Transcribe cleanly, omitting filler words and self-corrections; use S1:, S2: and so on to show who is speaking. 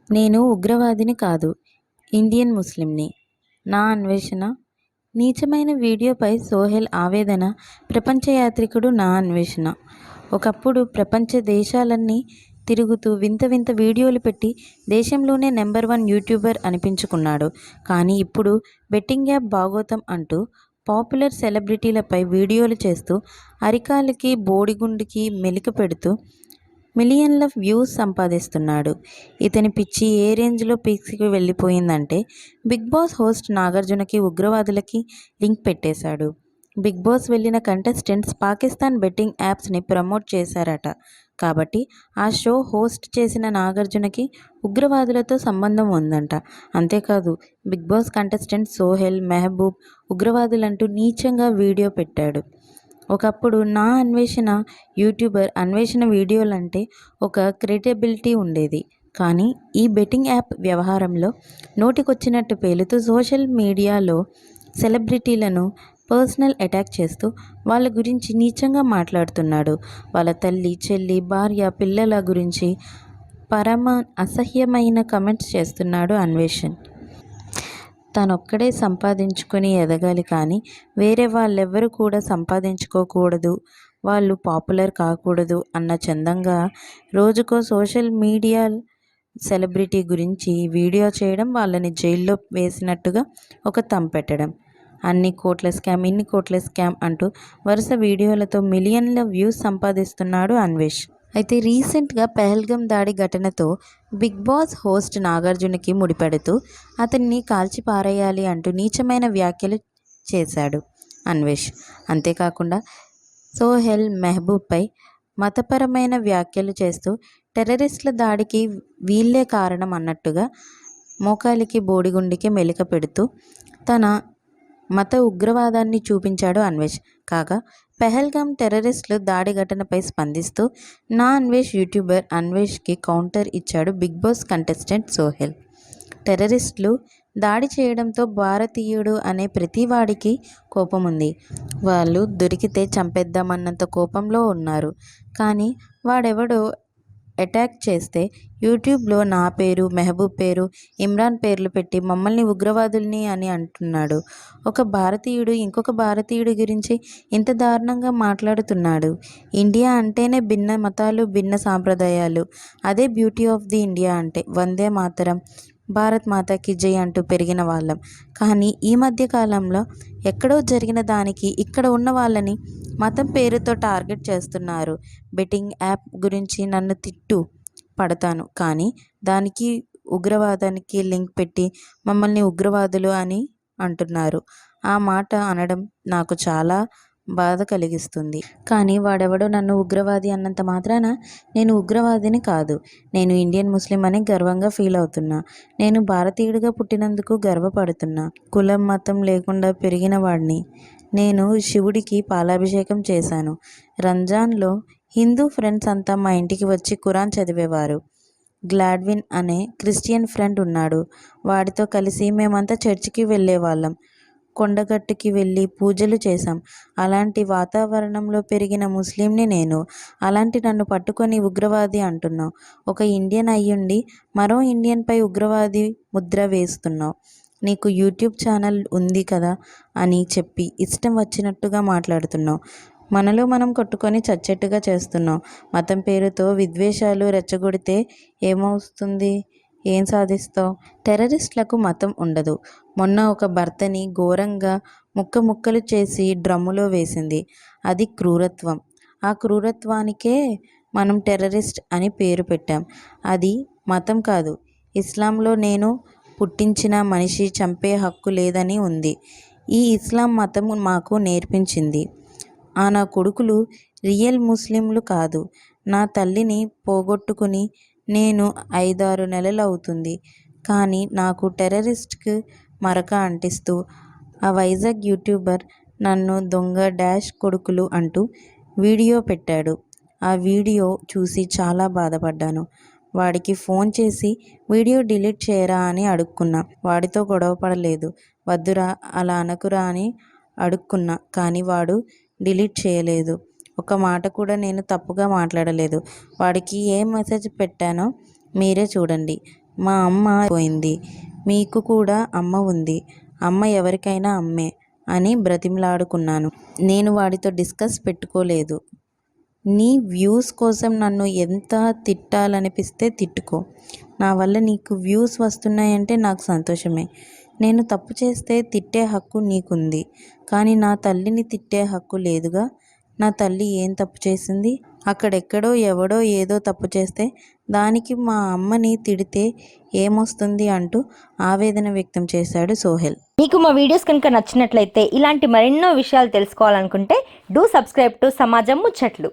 S1: నేను ఉగ్రవాదిని కాదు. ఇండియన్ ముస్లింని. నా అన్వేషణ. నీచమైన వీడియోపై సోహెల్ ఆవేదన. ప్రపంచ యాత్రికుడు నా అన్వేషణ. ఒకప్పుడు ప్రపంచ దేశాలన్నీ తిరుగుతూ వింత వింత వీడియోలు పెట్టి దేశంలోనే నెంబర్ 1 యూట్యూబర్ అనిపించుకున్నాడు. కానీ ఇప్పుడు బెట్టింగ్ యాప్ భాగోతం అంటూ పాపులర్ సెలబ్రిటీలపై వీడియోలు చేస్తూ అరికాలికి బోడిగుండుకి మెలిక పెడుతూ మిలియన్ల వ్యూస్ సంపాదిస్తున్నాడు. ఇతని పిచ్చి ఏ రేంజ్లో పీక్స్కి వెళ్ళిపోయిందంటే బిగ్ బాస్ హోస్ట్ నాగార్జునకి ఉగ్రవాదులకి లింక్ పెట్టేశాడు. బిగ్ బాస్ వెళ్ళిన కంటెస్టెంట్స్ పాకిస్తాన్ బెట్టింగ్ యాప్స్ని ప్రమోట్ చేశారట. కాబట్టి ఆ షో హోస్ట్ చేసిన నాగార్జునకి ఉగ్రవాదులతో సంబంధం ఉందంట. అంతేకాదు Bigg Boss contestant Sohel, Mehboob ఉగ్రవాదులంటూ నీచంగా వీడియో పెట్టాడు. ఒకప్పుడు నా అన్వేషణ యూట్యూబర్ అన్వేషణ వీడియోలంటే ఒక క్రెడిబిలిటీ ఉండేది. కానీ ఈ బెట్టింగ్ యాప్ వ్యవహారంలో నోటికొచ్చినట్టు పేలుతూ సోషల్ మీడియాలో సెలబ్రిటీలను పర్సనల్ అటాక్ చేస్తూ వాళ్ళ గురించి నీచంగా మాట్లాడుతున్నాడు. వాళ్ళ తల్లి, చెల్లి, భార్య, పిల్లల గురించి పరమ అసహ్యమైన కమెంట్స్ చేస్తున్నాడు అన్వేషణ్. తనొక్కడే సంపాదించుకొని ఎదగాలి కానీ వేరే వాళ్ళెవ్వరూ కూడా సంపాదించుకోకూడదు, వాళ్ళు పాపులర్ కాకూడదు అన్న చందంగా రోజుకో సోషల్ మీడియా సెలబ్రిటీ గురించి వీడియో చేయడం, వాళ్ళని జైల్లో వేసినట్టుగా ఒక తంపెట్టడం. అన్ని కోట్ల స్కామ్, ఇన్ని కోట్ల స్కామ్ అంటూ వరుస వీడియోలతో మిలియన్ల వ్యూస్ సంపాదిస్తున్నాడు అన్వేష్. అయితే రీసెంట్గా పెహల్గం దాడి ఘటనతో బిగ్ బాస్ హోస్ట్ నాగార్జునకి ముడిపెడుతూ అతన్ని కాల్చి పారేయాలి అంటూ నీచమైన వ్యాఖ్యలు చేశాడు అన్వేష్. అంతేకాకుండా సోహెల్, మెహబూబ్పై మతపరమైన వ్యాఖ్యలు చేస్తూ టెర్రరిస్టుల దాడికి వీళ్ళే కారణం అన్నట్టుగా మోకాలికి బోడిగుండికి మెలిక పెడుతూ తన మత ఉగ్రవాదాన్ని చూపించాడు అన్వేష్. కాగా పెహల్గాం టెర్రరిస్టులు దాడి ఘటనపై స్పందిస్తూ నా అన్వేష్ యూట్యూబర్ అన్వేష్కి కౌంటర్ ఇచ్చాడు బిగ్ బాస్ కంటెస్టెంట్ సోహెల్. టెర్రరిస్టులు దాడి చేయడంతో భారతీయుడు అనే ప్రతి వాడికి కోపం ఉంది. వాళ్ళు దొరికితే చంపేద్దామన్నంత కోపంలో ఉన్నారు. కానీ వాడెవడో అటాక్ చేస్తే యూట్యూబ్లో నా పేరు, మెహబూబ్ పేరు, ఇమ్రాన్ పేర్లు పెట్టి మమ్మల్ని ఉగ్రవాదుల్ని అని అంటున్నాడు. ఒక భారతీయుడు ఇంకొక భారతీయుడి గురించి ఇంత దారుణంగా మాట్లాడుతున్నాడు. ఇండియా అంటేనే భిన్న మతాలు, భిన్న సాంప్రదాయాలు. అదే బ్యూటీ ఆఫ్ ది ఇండియా అంటే. వందే మాతరం, భారత్ మాతాకి జై అంటూ పెరిగిన వాళ్ళం. కానీ ఈ మధ్య కాలంలో ఎక్కడో జరిగిన దానికి ఇక్కడ ఉన్న వాళ్ళని మతం పేరుతో టార్గెట్ చేస్తున్నారు. బెట్టింగ్ యాప్ గురించి నన్ను తిట్టు, పడతాను. కానీ దానికి ఉగ్రవాదానికి లింక్ పెట్టి మమ్మల్ని ఉగ్రవాదులు అని అంటున్నారు. ఆ మాట అనడం నాకు చాలా బాధ కలిగిస్తుంది. కానీ వాడెవడో నన్ను ఉగ్రవాది అన్నంత మాత్రాన నేను ఉగ్రవాదిని కాదు. నేను ఇండియన్ ముస్లిం అని గర్వంగా ఫీల్ అవుతున్నా. నేను భారతీయుడిగా పుట్టినందుకు గర్వపడుతున్నా. కులం, మతం లేకుండా పెరిగిన వాడిని. నేను శివుడికి పాలాభిషేకం చేశాను. రంజాన్లో హిందూ ఫ్రెండ్స్ అంతా మా ఇంటికి వచ్చి ఖురాన్ చదివేవారు. గ్లాడ్విన్ అనే క్రిస్టియన్ ఫ్రెండ్ ఉన్నాడు. వాడితో కలిసి మేమంతా చర్చికి వెళ్ళేవాళ్ళం. కొండగట్టుకి వెళ్ళి పూజలు చేశాం. అలాంటి వాతావరణంలో పెరిగిన ముస్లింని నేను. అలాంటి నన్ను పట్టుకొని ఉగ్రవాది అంటున్నావు. ఒక ఇండియన్ అయ్యుండి మరో ఇండియన్పై ఉగ్రవాది ముద్ర వేస్తున్నావు. నీకు యూట్యూబ్ ఛానల్ ఉంది కదా అని చెప్పి ఇష్టం వచ్చినట్టుగా మాట్లాడుతున్నావు. మనలో మనం కొట్టుకొని చచ్చేట్టుగా చేస్తున్నావు. మతం పేరుతో విద్వేషాలు రెచ్చగొడితే ఏమవుతుంది? ఏం సాధిస్తావు? టెర్రరిస్టులకు మతం ఉండదు. మొన్న ఒక భర్తని ఘోరంగా ముక్కలు చేసి డ్రమ్ములో వేసింది. అది క్రూరత్వం. ఆ క్రూరత్వానికే మనం టెర్రరిస్ట్ అని పేరు పెట్టాం. అది మతం కాదు. ఇస్లాంలో నేను పుట్టించిన మనిషి చంపే హక్కు లేదని ఉంది. ఈ ఇస్లాం మతం మాకు నేర్పించింది. నా కొడుకులు రియల్ ముస్లింలు కాదు. నా తల్లిని పోగొట్టుకుని నేను 5-6 నెలలు అవుతుంది. కానీ నాకు టెర్రరిస్ట్కి మరక అంటిస్తూ ఆ వైజాగ్ యూట్యూబర్ నన్ను దొంగ డాష్ కొడుకులు అంటూ వీడియో పెట్టాడు. ఆ వీడియో చూసి చాలా బాధపడ్డాను. వాడికి ఫోన్ చేసి వీడియో డిలీట్ చేయరా అని అడుక్కున్నా. వాడితో గొడవ పడలేదు. వద్దురా అలా అనకురా అని అడుక్కున్నా. కానీ వాడు డిలీట్ చేయలేదు. ఒక మాట కూడా నేను తప్పుగా మాట్లాడలేదు. వాడికి ఏ మెసేజ్ పెట్టానో మీరే చూడండి. మా అమ్మ పోయింది, మీకు కూడా అమ్మ ఉంది, అమ్మ ఎవరికైనా అమ్మే అని బ్రతిమలాడుకున్నాను. నేను వాడితో డిస్కస్ పెట్టుకోలేదు. నీ వ్యూస్ కోసం నన్ను ఎంత తిట్టాలనిపిస్తే తిట్టుకో. నా వల్ల నీకు వ్యూస్ వస్తున్నాయంటే నాకు సంతోషమే. నేను తప్పు చేస్తే తిట్టే హక్కు నీకుంది, కానీ నా తల్లిని తిట్టే హక్కు లేదుగా. నా తల్లి ఏం తప్పు చేసింది? అక్కడెక్కడో ఎవడో ఏదో తప్పు చేస్తే దానికి మా అమ్మని తిడితే ఏమొస్తుంది అంటూ ఆవేదన వ్యక్తం చేశాడు సోహెల్.
S2: మీకు మా వీడియోస్ కనుక నచ్చినట్లయితే ఇలాంటి మరెన్నో విషయాలు తెలుసుకోవాలనుకుంటే డూ సబ్స్క్రైబ్ టు సమాజం ముచ్చట్లు.